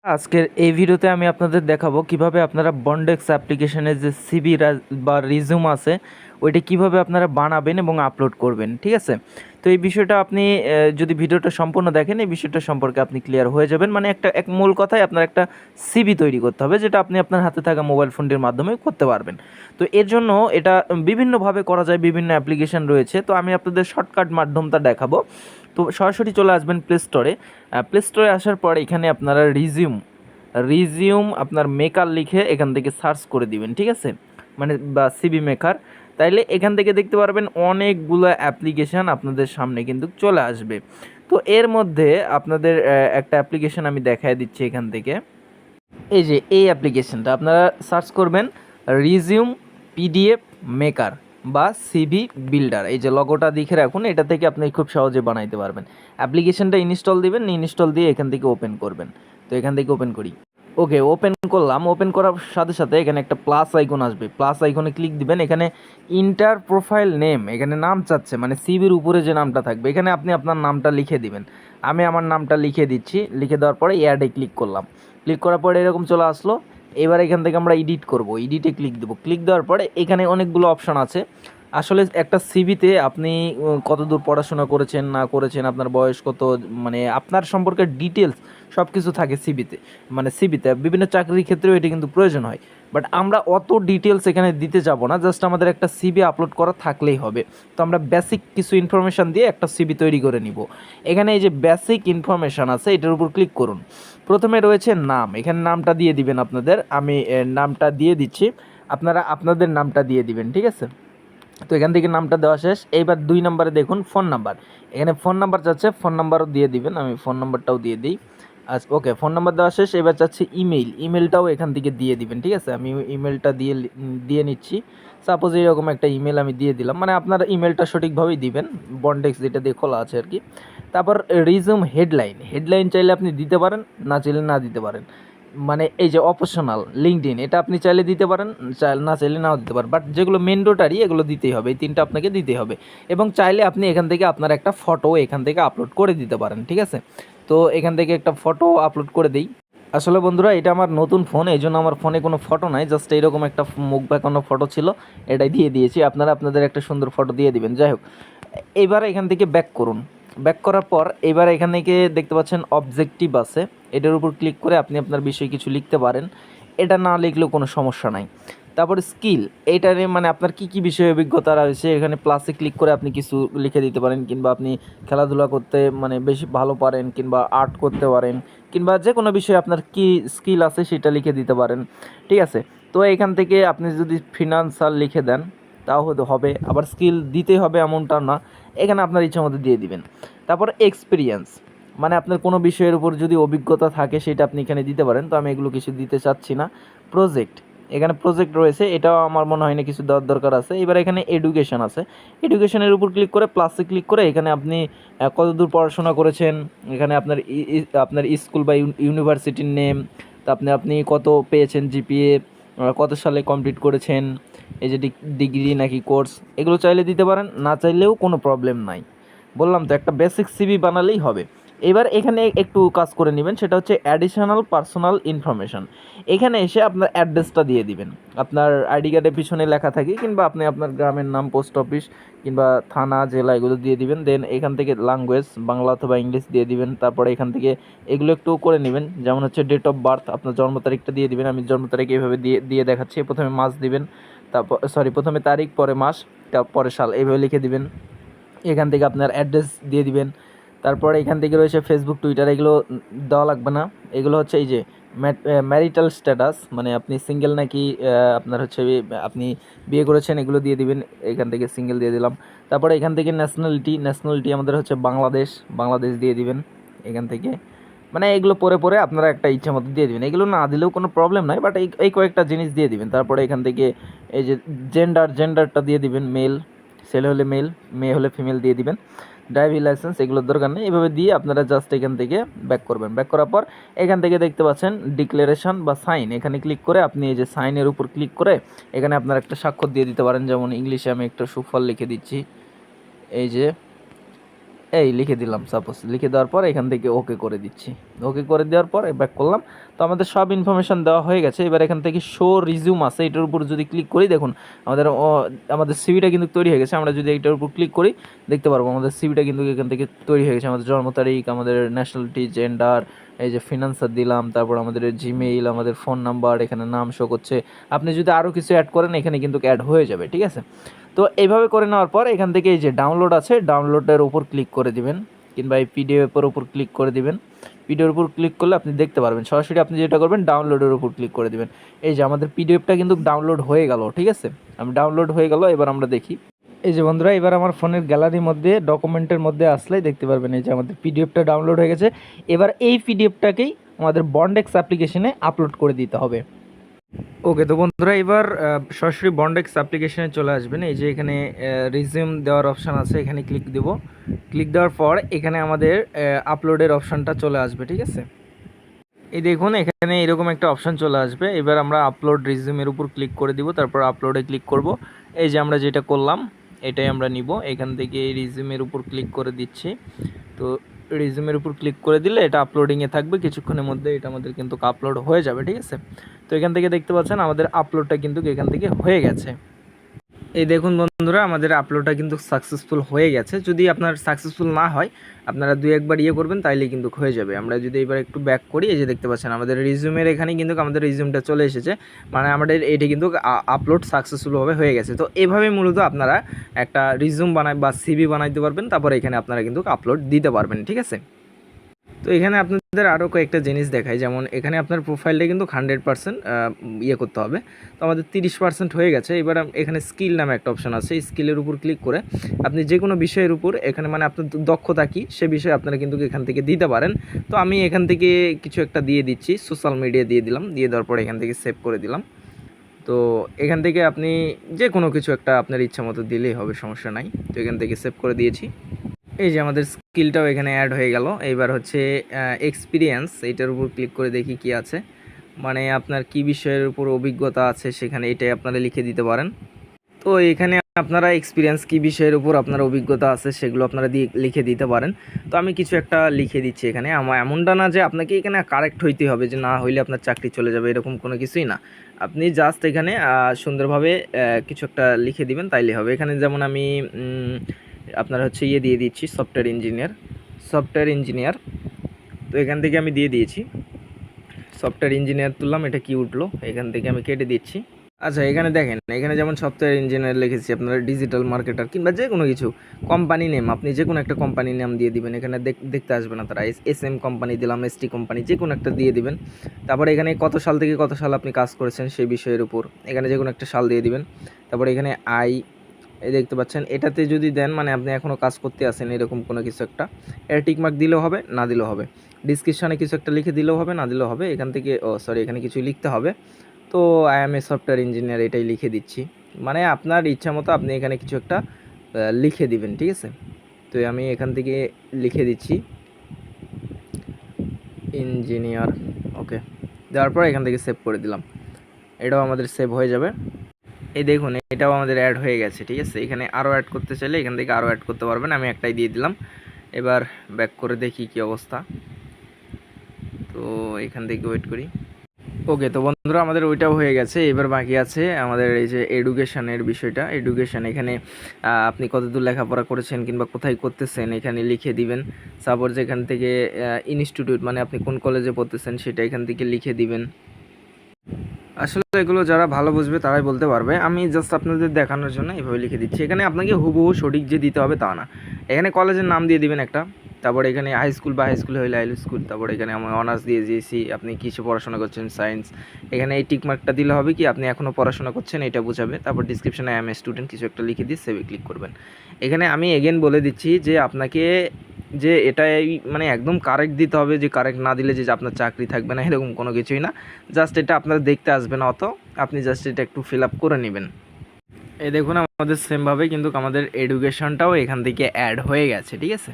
আজকের এই ভিডিওতে আমি আপনাদের দেখাবো কিভাবে আপনারা বন্ডেক্স অ্যাপ্লিকেশনের যে সিভি বা রিজিউম আছে ওইটা কিভাবে আপনারা বানাবেন এবং আপলোড করবেন। ঠিক আছে, তো এই বিষয়টা আপনি যদি ভিডিওটা সম্পূর্ণ দেখেন এই বিষয়টা সম্পর্কে আপনি ক্লিয়ার হয়ে যাবেন। মানে এক মূল কথায় আপনার একটা সিভি তৈরি করতে হবে, যেটা আপনি আপনার হাতে থাকা মোবাইল ফোনটির মাধ্যমে করতে পারবেন। তো এর জন্য এটা বিভিন্নভাবে করা যায়, বিভিন্ন অ্যাপ্লিকেশন রয়েছে। তো আমি আপনাদের শর্টকাট মাধ্যমটা দেখাবো। তো সরাসরি চলে আসবেন প্লে স্টোরে। প্লে স্টোরে আসার পর এখানে আপনারা রিজিউম আপনার মেকার লিখে এখান থেকে সার্চ করে দিবেন। ঠিক আছে, মানে বা সিবি মেকার। তাইলে এখান থেকে দেখতে পারবেন অনেকগুলো অ্যাপ্লিকেশান আপনাদের সামনে কিন্তু চলে আসবে। তো এর মধ্যে আপনাদের একটা অ্যাপ্লিকেশান আমি দেখায় দিচ্ছি এখান থেকে। এই যে এই অ্যাপ্লিকেশানটা আপনারা সার্চ করবেন রিজিউম পিডিএফ মেকার বা সিভি বিল্ডার। এই যে লগোটা দেখে রাখুন, এটা থেকে আপনি খুব সহজে বানাইতে পারবেন। অ্যাপ্লিকেশানটা ইনস্টল দিবেন, ইনস্টল দিয়ে এখান থেকে ওপেন করবেন। তো এখান থেকে ওপেন করি। ওকে, ওপেন করলাম। ওপেন করার সাথে সাথে এখানে একটা প্লাস আইকন আসবে, প্লাস আইকনে ক্লিক দিবেন। এখানে ইন্টার প্রোফাইল নেম, এখানে নাম চাচ্ছে, মানে সিভির উপরে যে নামটা থাকবে এখানে আপনি আপনার নামটা লিখে দিবেন। আমি আমার নামটা লিখে দিচ্ছি। লিখে দেওয়ার পরে অ্যাডে ক্লিক করলাম। ক্লিক করার পরে এরকম চলে আসলো। এবার এখান থেকে আমরা এডিট করব, এডিটে ক্লিক দেবো। ক্লিক দেওয়ার পরে এখানে অনেকগুলো অপশান আছে। আসলে একটা সিভিতে আপনি কতদূর পড়াশোনা করেছেন না করেছেন, আপনার বয়স কত, মানে আপনার সম্পর্কে ডিটেলস সব কিছু থাকে সিভিতে। মানে সিভিতে বিভিন্ন চাকরির ক্ষেত্রেও এটি কিন্তু প্রয়োজন হয়। বাট আমরা অত ডিটেলস এখানে দিতে যাব না, জাস্ট আমাদের একটা সিভি আপলোড করা থাকলেই হবে। তো আমরা বেসিক কিছু ইনফরমেশান দিয়ে একটা সিভি তৈরি করে নিব। এখানে এই যে বেসিক ইনফরমেশান আছে এটার উপর ক্লিক করুন। প্রথমে রয়েছে নাম, এখানে নামটা দিয়ে দিবেন আপনাদের। আমি নামটা দিয়ে দিচ্ছি, আপনারা আপনাদের নামটা দিয়ে দিবেন। ঠিক আছে, তো এখান থেকে নামটা দেওয়া শেষ। এইবার 2 নম্বরে দেখুন ফোন নাম্বার, এখানে ফোন নাম্বার চাচ্ছে, ফোন নাম্বারও দিয়ে দিবেন। আমি ফোন নাম্বারটাও দিয়ে দিই। আচ্ছা, ওকে, ফোন নাম্বার দেওয়া শেষ। এবার চাচ্ছি ইমেলটাও এখান থেকে দিয়ে দিবেন। ঠিক আছে, আমি ইমেলটা দিয়ে নিচ্ছি। সাপোজ এরকম একটা ইমেল আমি দিয়ে দিলাম, মানে আপনার ইমেলটা সঠিকভাবেই দিবেন, বন্ডেক্স যেটা দিয়ে খোলা আছে আর কি। তারপর রিজিউম হেডলাইন চাইলে আপনি দিতে পারেন, না চাইলে না দিতে পারেন। মানে এই যে অপশনাল লিঙ্কডইন, এটা আপনি চাইলে দিতে পারেন, না চাইলে নাও দিতে পারেন। বাট যেগুলো ম্যান্ডেটরি এগুলো দিতেই হবে, এই 3টা আপনাকে দিতেই হবে। এবং চাইলে আপনি এখান থেকে আপনার একটা ফটো এখান থেকে আপলোড করে দিতে পারেন। ঠিক আছে, তো এখান থেকে একটা ফটো আপলোড করে দিই। আসলে বন্ধুরা এটা আমার নতুন ফোন, এই জন্য আমার ফোনে কোনো ফটো নাই, জাস্ট এইরকম একটা মুখ বাঁকানো ফটো ছিল, এটাই দিয়ে দিয়েছি। আপনারা আপনাদের একটা সুন্দর ফটো দিয়ে দিবেন। যাই হোক, এইবার এখান থেকে ব্যাক করুন। ব্যাক করার পর এবার এখান থেকে দেখতে পাচ্ছেন অবজেক্টিভ আছে, এটার উপর ক্লিক করে আপনি আপনার বিষয়ে কিছু লিখতে পারেন। এটা না লিখলেও কোনো সমস্যা নাই। তারপর স্কিল, এইটারে মানে আপনার কী কী বিষয়ে অভিজ্ঞতা রয়েছে, এখানে প্লাসে ক্লিক করে আপনি কিছু লিখে দিতে পারেন। কিংবা আপনি খেলাধুলা করতে মানে বেশি ভালো পারেন, কিংবা আর্ট করতে পারেন, কিংবা যে কোনো বিষয়ে আপনার কী স্কিল আছে সেটা লিখে দিতে পারেন। ঠিক আছে, তো এখান থেকে আপনি যদি ফিনান্সাল লিখে দেন তাও হয়তো হবে, আবার স্কিল দিতেই হবে এমনটা না, এখানে আপনার ইচ্ছা মতো দিয়ে দিবেন। তারপর এক্সপিরিয়েন্স, মানে আপনার কোনো বিষয়ের উপর যদি অভিজ্ঞতা থাকে সেটা আপনি এখানে দিতে পারেন। তো আমি এগুলো কিছু দিতে চাচ্ছি না। প্রজেক্ট, এখানে প্রজেক্ট রয়েছে, এটাও আমার মনে হয় না কিছু দেওয়ার দরকার আছে। এবার এখানে এডুকেশন আছে, এডুকেশনের উপর ক্লিক করে প্লাসে ক্লিক করে এখানে আপনি কতদূর পড়াশোনা করেছেন, এখানে আপনার স্কুল বা ইউনিভার্সিটির নেম, তা আপনি কত পেয়েছেন জিপিএ, কত সালে কমপ্লিট করেছেন, এই যে ডিগ্রি নাকি কোর্স, এগুলো চাইলে দিতে পারেন, না চাইলেও কোনো প্রবলেম নাই। বললাম তো একটা বেসিক সিভি বানালেই হবে। এবার এখানে একটু কাজ করে নেবেন, সেটা হচ্ছে অ্যাডিশনাল পার্সোনাল ইনফরমেশান। এখানে এসে আপনার অ্যাড্রেসটা দিয়ে দিবেন, আপনার আইডি কার্ডের পিছনে লেখা থাকে, কিংবা আপনি আপনার গ্রামের নাম, পোস্ট অফিস কিংবা থানা জেলা এগুলো দিয়ে দিবেন। দেন এখান থেকে ল্যাঙ্গুয়েজ বাংলা অথবা ইংলিশ দিয়ে দিবেন। তারপরে এখান থেকে এগুলো একটু করে নেবেন, যেমন হচ্ছে ডেট অফ বার্থ, আপনার জন্ম তারিখটা দিয়ে দিবেন। আমি জন্ম তারিখ এইভাবে দিয়ে দেখাচ্ছি। প্রথমে মাস দিবেন, তারপর প্রথমে তারিখ, পরে মাস, তারপরে সাল, এইভাবে লিখে দিবেন। এখান থেকে আপনার অ্যাড্রেস দিয়ে দিবেন। তারপরে এখান থেকে রয়েছে ফেসবুক, টুইটার, এগুলো দেওয়া লাগবে না। এগুলো হচ্ছে এই যে ম্যারিটাল স্ট্যাটাস, মানে আপনি সিঙ্গেল নাকি আপনার হচ্ছে আপনি বিয়ে করেছেন, এগুলো দিয়ে দিবেন। এখান থেকে সিঙ্গেল দিয়ে দিলাম। তারপরে এখান থেকে ন্যাশনালিটি আমাদের হচ্ছে বাংলাদেশ দিয়ে দিবেন এখান থেকে। মানে এগুলো পরে আপনারা একটা ইচ্ছা মতো দিয়ে দিবেন, এগুলো না দিলেও কোনো প্রবলেম নাই, বাট এই কয়েকটা জিনিস দিয়ে দিবেন। তারপরে এখান থেকে এই যে জেন্ডারটা দিয়ে দিবেন, মেল, ছেলে হলে মেল, মেয়ে হলে ফিমেল দিয়ে দিবেন। ড্রাইভিং লাইসেন্স এগুলোর দরকার নেই, এভাবে দিয়ে আপনারা জাস্ট এখান থেকে ব্যাক করবেন। ব্যাক করার পর এখান থেকে দেখতে পাচ্ছেন ডিক্লারেশন বা সাইন, এখানে ক্লিক করে আপনি এই যে সাইনের উপর ক্লিক করে এখানে আপনার একটা স্বাক্ষর দিয়ে দিতে পারেন। যেমন ইংলিশে আমি একটা সুফল লিখে দিচ্ছি, এই যে এই লিখে দিলাম, সাপোজ লিখে দেওয়ার পর এখান থেকে ওকে করে দিচ্ছি। ওকে করে দেওয়ার পর ব্যাক করলাম। তো আমাদের সব ইনফরমেশান দেওয়া হয়ে গেছে। এবার এখান থেকে শো রিজিউম আছে, এটার উপর যদি ক্লিক করি দেখুন আমাদের সিভিটা কিন্তু তৈরি হয়ে গেছে। আমরা যদি এটার উপর ক্লিক করি দেখতে পারবো আমাদের সিভিটা কিন্তু এখান থেকে তৈরি হয়ে গেছে। আমাদের জন্ম তারিখ, আমাদের ন্যাশনালিটি, জেন্ডার, এই যে ফিনান্সার দিলাম, তারপর আমাদের জিমেইল, আমাদের ফোন নাম্বার, এখানে নাম শো করছে। আপনি যদি আরও কিছু অ্যাড করেন এখানে কিন্তু অ্যাড হয়ে যাবে, ঠিক আছে। তো এইভাবে করে নেওয়ার পর এখান থেকে এই যে ডাউনলোড আছে, ডাউনলোডের উপর ক্লিক করে দিবেন, কিংবা এই পিডিএফের উপর ক্লিক করে দিবেন। পিডিএফের উপর ক্লিক করলে আপনি দেখতে পারবেন। সরাসরি আপনি যেটা করবেন ডাউনলোডের উপর ক্লিক করে দিবেন। এই যে আমাদের পিডিএফটা কিন্তু ডাউনলোড হয়ে গেল, ঠিক আছে। আমি ডাউনলোড হয়ে গেল, এবার আমরা দেখি। এই যে বন্ধুরা, এবার আমার ফোনের গ্যালারির মধ্যে ডকুমেন্টের মধ্যে আসলেই দেখতে পারবেন এই যে আমাদের পিডিএফটা ডাউনলোড হয়ে গেছে। এবার এই পিডিএফটাকেই আমাদের বন্ডেক্স অ্যাপ্লিকেশনে আপলোড করে দিতে হবে। ওকে, তো বন্ধুরা এবার সরাসরি বন্ডেক্স অ্যাপ্লিকেশনে চলে আসবেন। এই যে এখানে রিজিউম দেওয়ার অপশান আছে, এখানে ক্লিক দেব। ক্লিক দেওয়ার পর এখানে আমাদের আপলোডের অপশানটা চলে আসবে, ঠিক আছে। এই দেখুন এখানে এরকম একটা অপশান চলে আসবে। এবার আমরা আপলোড রিজিউমের উপর ক্লিক করে দিব, তারপর আপলোডে ক্লিক করব। এই যে আমরা যেটা করলাম এটাই আমরা নিব। এখান থেকে এই রিজিউমের উপর ক্লিক করে দিচ্ছি। তো রিজিউমের উপর ক্লিক করে দিলে এটা আপলোডিংয়ে থাকবে, কিছুক্ষণের মধ্যে এটা আমাদের কিন্তু আপলোড হয়ে যাবে, ঠিক আছে। তো এখান থেকে দেখতে পাচ্ছেন আমাদের আপলোডটা কিন্তু এখান থেকে হয়ে গেছে। এই দেখুন বন্ধুরা, আমাদের আপলোডটা কিন্তু সাকসেসফুল হয়ে গেছে। যদি আপনার সাকসেসফুল না হয় আপনারা দুই একবার করবেন, তাইলে কিন্তু হয়ে যাবে। আমরা যদি এবার একটু ব্যাক করি, এই যে দেখতে পাচ্ছেন আমাদের রিজিউমের এখানে কিন্তু আমাদের রিজিউমটা চলে এসেছে, মানে আমাদের এটা কিন্তু আপলোড সাকসেসফুলভাবে হয়ে গেছে। তো এভাবে মূলত আপনারা একটা রিজিউম বা সিভি বানাইতে পারবেন, তারপরে এখানে আপনারা কিন্তু আপলোড দিতে পারবেন, ঠিক আছে। তো এখানে আপনাদের আরও কয়েকটা জিনিস দেখায়, যেমন এখানে আপনার প্রোফাইলটা কিন্তু 100% করতে হবে। তো আমাদের 30% হয়ে গেছে। এবার এখানে স্কিল নামে একটা অপশান আছে, এই স্কিলের উপর ক্লিক করে আপনি যে কোনো বিষয়ের উপর এখানে মানে আপনার দক্ষতা কী সে বিষয়ে আপনারা কিন্তু এখান থেকে দিতে পারেন। তো আমি এখান থেকে কিছু একটা দিয়ে দিচ্ছি, সোশ্যাল মিডিয়া দিয়ে দিলাম। দিয়ে দেওয়ার পরে এখান থেকে সেভ করে দিলাম। তো এখান থেকে আপনি যে কোনো কিছু একটা আপনার ইচ্ছা মতো দিলেই হবে, সমস্যা নাই। তো এখান থেকে সেভ করে দিয়েছি। এই যে আমাদের স্কিলটাও এখানে অ্যাড হয়ে গেল। এইবার হচ্ছে এক্সপিরিয়েন্স, এইটার উপর ক্লিক করে দেখি কি আছে, মানে আপনার কি বিষয়ের উপর অভিজ্ঞতা আছে সেখানে এটাই আপনারা লিখে দিতে পারেন। তো এখানে আপনারা এক্সপিরিয়েন্স কি বিষয়ের উপর আপনার অভিজ্ঞতা আছে সেগুলো আপনারা লিখে দিতে পারেন। তো আমি কিছু একটা লিখে দিচ্ছি এখানে। আমার এমনটা না যে আপনাকে এখানে কারেক্ট হইতে হবে, যে না হইলে আপনার চাকরি চলে যাবে, এরকম কোনো কিছুই না। আপনি জাস্ট এখানে সুন্দরভাবে কিছু একটা লিখে দিবেন, তাইলে হবে। এখানে যেমন আমি আপনার হচ্ছে দিয়ে দিচ্ছি সফটওয়্যার ইঞ্জিনিয়ার। তো এখান থেকে আমি দিয়ে দিয়েছি সফটওয়্যার ইঞ্জিনিয়ার তুললাম, এটা কি উঠলো, এখান থেকে আমি কেটে দিচ্ছি। আচ্ছা এখানে দেখেন, এখানে যেমন সফটওয়্যার ইঞ্জিনিয়ার লিখেছি, আপনারা ডিজিটাল মার্কেটার কিংবা যে কোনো কিছু কোম্পানি নেম, আপনি যে কোনো একটা কোম্পানি নাম দিয়ে দিবেন। এখানে দেখতে আসবে না তারা, SM কোম্পানি দিলাম, ST কোম্পানি, যে কোনো একটা দিয়ে দিবেন। তারপরে এখানে কত সাল থেকে কত সাল আপনি কাজ করেছেন সেই বিষয়ের উপর এখানে যে কোনো একটা সাল দিয়ে দিবেন। তারপরে এখানে এই দেখতে পাচ্ছেন, এটাতে যদি দেন মানে আপনি এখনও কাজ করতে আসেন এরকম কোনো কিছু একটা, এর টিকমার্ক দিলেও হবে, না দিলেও হবে। ডিসক্রিপশানে কিছু একটা লিখে দিলেও হবে, না দিলেও হবে। এখান থেকে এখানে কিছু লিখতে হবে। তো I M A software engineer এটাই লিখে দিচ্ছি, মানে আপনার ইচ্ছা মতো আপনি এখানে কিছু একটা লিখে দিবেন, ঠিক আছে। তো আমি এখান থেকে লিখে দিচ্ছি ইঞ্জিনিয়ার, ওকে। দেওয়ার পর এখান থেকে সেভ করে দিলাম, এটাও আমাদের সেভ হয়ে যাবে। এই দেখুন এটাও আমাদের অ্যাড হয়ে গেছে, ঠিক আছে। এখানে আরও অ্যাড করতে চাইলে এখান থেকে আরও অ্যাড করতে পারবেন, আমি একটাই দিয়ে দিলাম। এবার ব্যাক করে দেখি কি অবস্থা। তো এখান থেকে ওয়েট করি। ওকে, তো বন্ধুরা আমাদের ওইটাও হয়ে গেছে। এবার বাকি আছে আমাদের এই যে এডুকেশনের বিষয়টা। এডুকেশন এখানে আপনি কতদূর লেখাপড়া করেছেন কিংবা কোথায় করতেছেন এখানে লিখে দিবেন। সাপোজ এখান থেকে ইনস্টিটিউট মানে আপনি কোন কলেজে পড়তেছেন সেটা এখান থেকে লিখে দিবেন। আসলে এগুলো যারা ভালো বুঝবে তারাই বলতে পারবে, আমি জাস্ট আপনাদের দেখানোর জন্য এভাবে লিখে দিচ্ছি। এখানে আপনাকে হুবহু সঠিক যে দিতে হবে তা না। এখানে কলেজের নাম দিয়ে দিবেন একটা, তারপরে এখানে হাই স্কুল বা হাই স্কুল হইলে হাই স্কুল, তারপরে এখানে আমি অনার্স দিয়ে দিয়েছি, আপনি কিসে পড়াশোনা করছেন, সায়েন্স। এখানে এই টিকমার্কটা দিলে হবে কি আপনি এখনও পড়াশোনা করছেন এটা বোঝাবে। তারপর ডিসক্রিপশনে আই এম এ স্টুডেন্ট কিছু একটা লিখে দিয়ে সেভে ক্লিক করবেন। এখানে আমি এগেন বলে দিচ্ছি যে আপনাকে যে এটাই মানে একদম কারেক্ট দিতে হবে, যে কারেক্ট না দিলে যে আপনার চাকরি থাকবে না এরকম কোনো কিছুই না। জাস্ট এটা আপনারা দেখতে আসবে না অত, আপনি জাস্ট এটা একটু ফিল আপ করে নেবেন। এই দেখুন আমাদের সেমভাবে কিন্তু আমাদের এডুকেশনটাও এখান থেকে অ্যাড হয়ে গেছে, ঠিক আছে।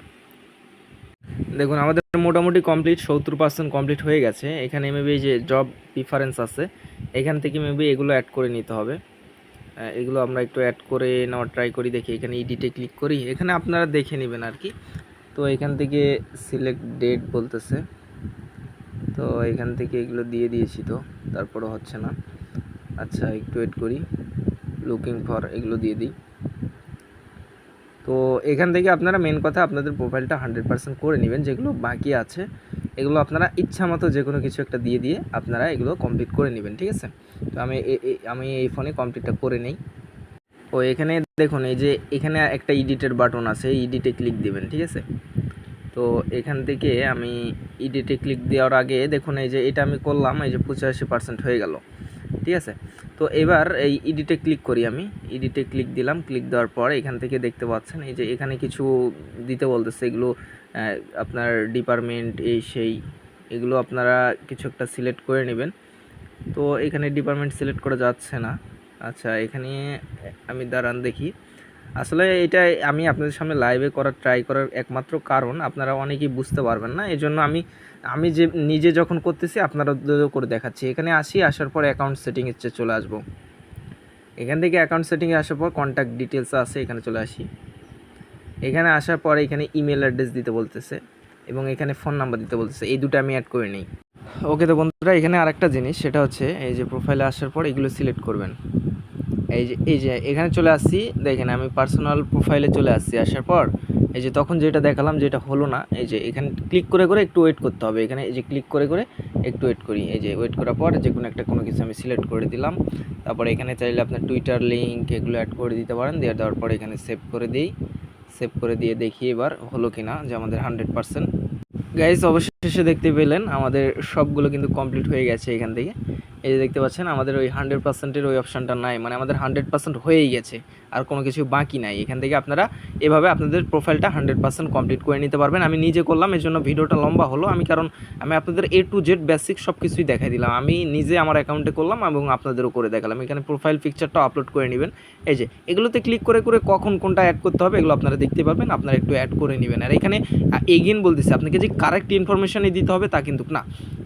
দেখুন আমাদের মোটামুটি কমপ্লিট, 70% কমপ্লিট হয়ে গেছে। এখানে মেবি যে জব প্রিফারেন্স আছে এখান থেকে মেবি এগুলো অ্যাড করে নিতে হবে। এগুলো আমরা একটু অ্যাড করে নেওয়ার ট্রাই করি, দেখি এখানে এডিটে ক্লিক করি, এখানে আপনারা দেখে নেবেন আর কি। তো এখান থেকে সিলেক্ট ডেট বলতেছে, তো এখান থেকে এগুলো দিয়ে দিয়েছি, তো তারপরও হচ্ছে না। আচ্ছা একটু ওয়েট করি, লুকিং ফর এগুলো দিয়ে দিই। তো এখান থেকে আপনারা মেন কথা আপনাদের প্রোফাইলটা 100% করে নেবেন। যেগুলো বাকি আছে এগুলো আপনারা ইচ্ছা মতো যে কোনো কিছু একটা দিয়ে দিয়ে আপনারা এগুলো কমপ্লিট করে নেবেন, ঠিক আছে। তো আমি এই ফোনে কমপ্লিটটা করে নেই। ও এখানে দেখুন, এই যে এখানে একটা এডিটের বাটন আছে, এডিটে ক্লিক দিবেন, ঠিক আছে। তো এখান থেকে আমি এডিটে ক্লিক দেওয়ার আগে দেখুন, এই যে এটা আমি করলাম, এই যে 85% হয়ে গেল, ঠিক আছে। তো এবার এই এডিটে ক্লিক করি, আমি এডিটে ক্লিক দিলাম। ক্লিক দেওয়ার পর এখান থেকে দেখতে পাচ্ছেন এই যে এখানে কিছু দিতে বলতেছে, এগুলো আপনার ডিপার্টমেন্ট এই সেই, এগুলো আপনারা কিছু একটা সিলেক্ট করে নেবেন। তো এখানে ডিপার্টমেন্ট সিলেক্ট করা যাচ্ছে না। আচ্ছা এখানে আমি দাঁড়ান দেখি। আসলে এটা আমি আপনাদের সামনে লাইভে ট্রাই করার একমাত্র কারণ আপনারা অনেকেই বুঝতে পারবেন না, এই জন্য আমি যে নিজে যখন করতেছি আপনারাও করে দেখাচ্ছি। এখানে আসার পর অ্যাকাউন্ট সেটিংয়ে চলে আসবো। এখান থেকে অ্যাকাউন্ট সেটিংয়ে আসার পর কন্ট্যাক্ট ডিটেলস আছে, এখানে চলে আসি। এখানে আসার পরে এখানে ইমেল অ্যাড্রেস দিতে বলতেছে এবং এখানে ফোন নাম্বার দিতে বলতেছে, এই দুটো আমি অ্যাড করে নিই। ওকে, তো বন্ধুরা এখানে আরেকটা জিনিস, সেটা হচ্ছে এই যে প্রোফাইলে আসার পর এগুলো সিলেক্ট করবেন। এই যে এখানে চলে আসছি, দেখেন আমি পার্সোনাল প্রোফাইলে চলে আসছি। আসার পর এই যে তখন যেটা দেখালাম যেটা হলো না, এই যে এখানে ক্লিক করে করে একটু ওয়েট করতে হবে। এখানে এই যে ক্লিক করে করে একটু ওয়েট করি, এই যে ওয়েট করার পর যে কোনো কিছু আমি সিলেক্ট করে দিলাম। তারপরে এখানে চাইলে আপনার টুইটার লিঙ্ক এগুলো অ্যাড করে দিতে পারেন। দেওয়ার পর এখানে সেভ করে দিই। সেভ করে দিয়ে দেখি এবার হলো কি না, যে আমাদের 100%। গাইজ অবশেষে দেখতে পেলেন আমাদের সবগুলো কিন্তু কমপ্লিট হয়ে গেছে। এখান থেকে এই যে দেখতে পাচ্ছেন আমাদের ওই 100%-এর ওই অপশানটা নাই, মানে আমাদের 100% হয়েই গেছে, আর কোনো কিছু বাকি নাই। এখান থেকে আপনারা এভাবে আপনাদের প্রোফাইলটা 100% কমপ্লিট করে নিতে পারবেন। আমি নিজে করলাম, এর জন্য ভিডিওটা লম্বা হলো। কারণ আমি আপনাদের A to Z বেসিক সব কিছুই দেখাই দিলাম। আমি নিজে আমার অ্যাকাউন্টে করলাম এবং আপনাদেরও করে দেখালাম। এখানে প্রোফাইল পিকচারটা আপলোড করে নেবেন। এই যে এগুলোতে ক্লিক করে করে কখন কোনটা অ্যাড করতে হবে এগুলো আপনারা দেখতে পারবেন, আপনারা একটু অ্যাড করে নেবেন। আর এখানে এগেইন বলতেছে আপনাকে যে কারেক্ট ইনফরমেশনই দিতে হবে তা কিন্তু না,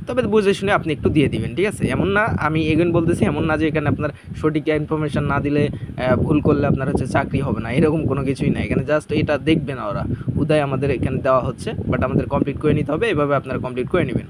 তবে বুঝে শুনে আপনি একটু দিয়ে দিবেন, ঠিক আছে। এমন না, আমি এগেইন বলতেছি এমন না যে এখানে আপনার সঠিক ইনফরমেশন না দিলে ভুল করলে আপনার হচ্ছে চাকরি হবে না, এরকম কোনো কিছুই না। এখানে জাস্ট এটা দেখবে না ওরা, উদয় আমাদের এখানে দেওয়া হচ্ছে, বাট আমাদের কমপ্লিট করে নিতে হবে। এভাবে আপনারা কমপ্লিট করে নেবেন।